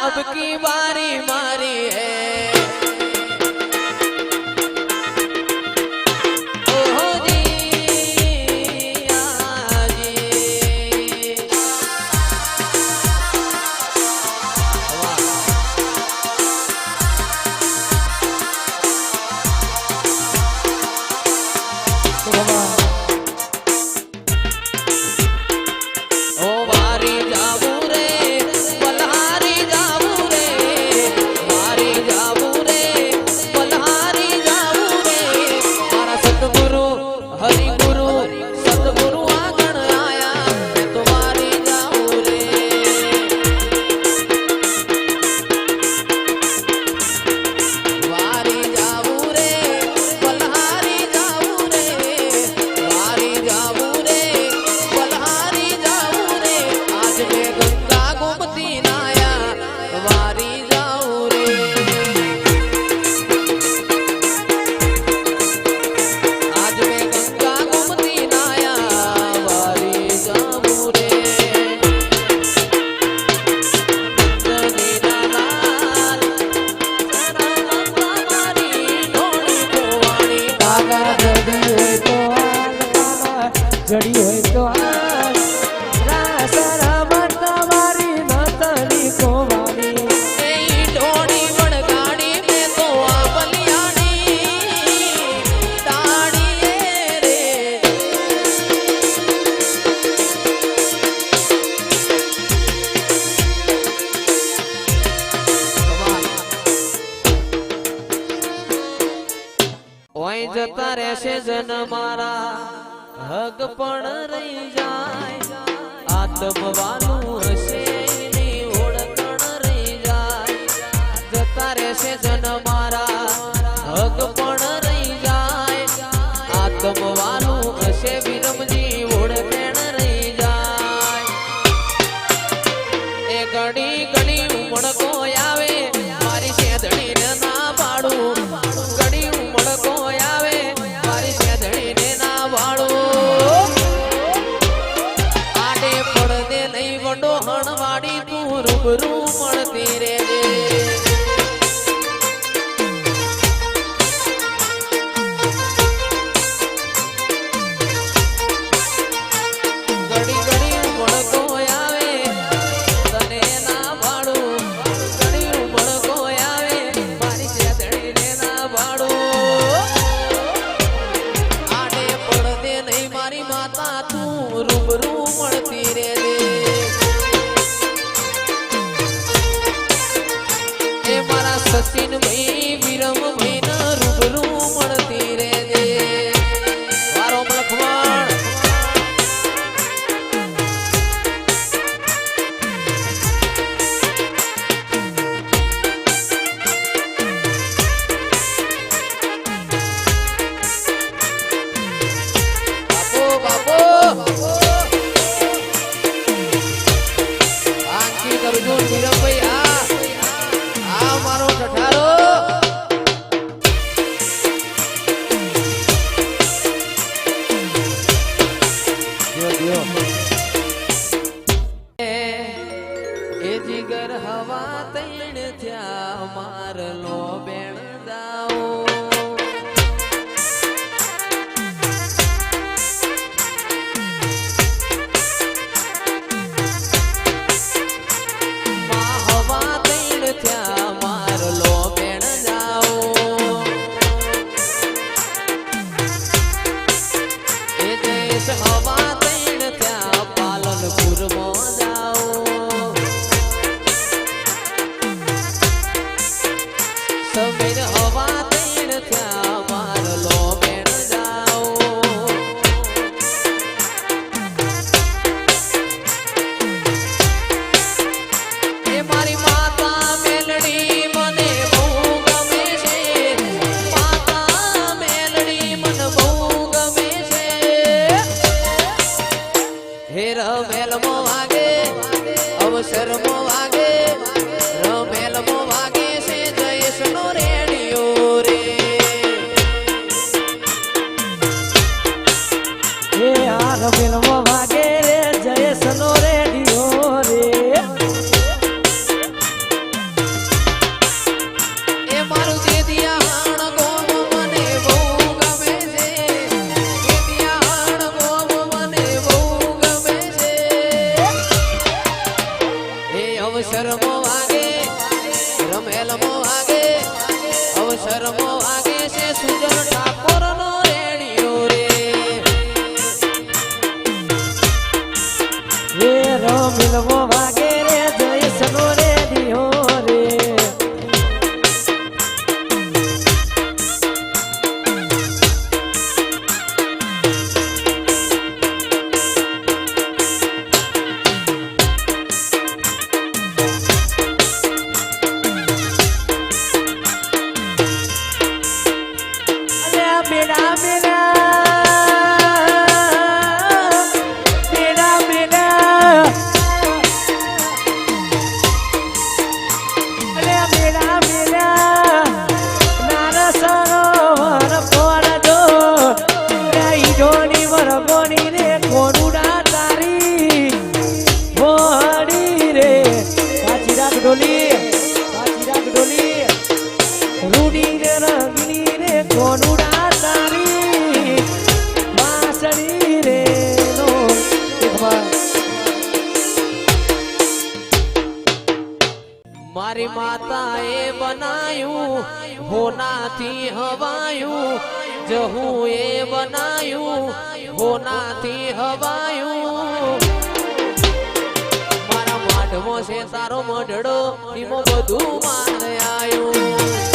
अब की बारी मारी है। ओहो जी आजी ओ वारी जाबू रे बलहारी जाबू रे वारी जाबू रे बलहारी जाबू रे मारा सतगुरु हरि गुरु सतगुरु आगण आया मैं तुम्हारी जाबू रे वारी जाबू रे बलहारी जाबू रे वारी जाबू रे बलहारी जाऊं रे आज मैं गंगा गोमती नाया वारी जाऊं रे आज मैं गंगा गोमती नाया वारी जाऊं रे जनी नालाल मारी ढोली गोवाणी कागा जड़ी है तो कागा जड़ी है तो रासरा मरता मारी नतली को वाली नहीं ढोली वड़गाड़ी में तो आ बलियाड़ी ताड़ी रे ओय जता રહેશે જન મારા હગ પણ રહી જાય આત્મવાનું હશે ની ઓળખણ રહી જાય જતા રહેશે જન મારા હગ પણ રહી જાય આત્મવાનું હશે વિરમજી ઓળખણ રહી જાય એ ઘડી ઘડી ઉમળકો આવે મારી સેધણીને ના પાડું ઘડી ઉમળકો આવે મારી સેધણીને ના પાડું આડે પડદે નહીં વડો હણવાડી તું રૂબરૂ મળતી રેજે ઘડી ઘડી ઉમળકો આવે તને ના પાડું ઘડી ઉમળકો આવે મારી સેધણીને ના પાડું આડે પડદે નહીં મારી માતા તું રૂબરૂ મળતી રેજે એ મારા સચિન ભાઈ વિરમ ભાઈ ના રૂબરૂ મળતી રેજે મારો લખમણ બાપો બાપો આંકી કરજો વિરમ ભાઈ આ મારો ઠઠારો એ જીગર હવા તૈણ થયા માર લો બેણ જાઓ માં હવા તૈણ થયા માર લો બેણ જાઓ એ દેશ હવા તૈણ થયા પાલનપુરમાં જાઓ તમે રમેલમો વાગે રમેલમો વાગે અવસરમો વાગે છે સુજન ઠાકોરનો રેડિયો રે એ રમિલવો વાગે રે જયસનો રે દિયો રે બેડા બેડા બેડા બેડા અલે બેડા બેડા નાના સરોવર ફોડજો ગાઈ જોની વરગોની રે કોરુડા તારી હોડી રે કાચી રાખ ડોલી રૂડી રે રંગની રે કોરુડા મારી માતાએ બનાયું હોનાથી હવાયું જહું એ બનાયું હોનાથી હવાયું મારા માઢમો છે તારો મઢડો એમાં બધું માન આવ્યું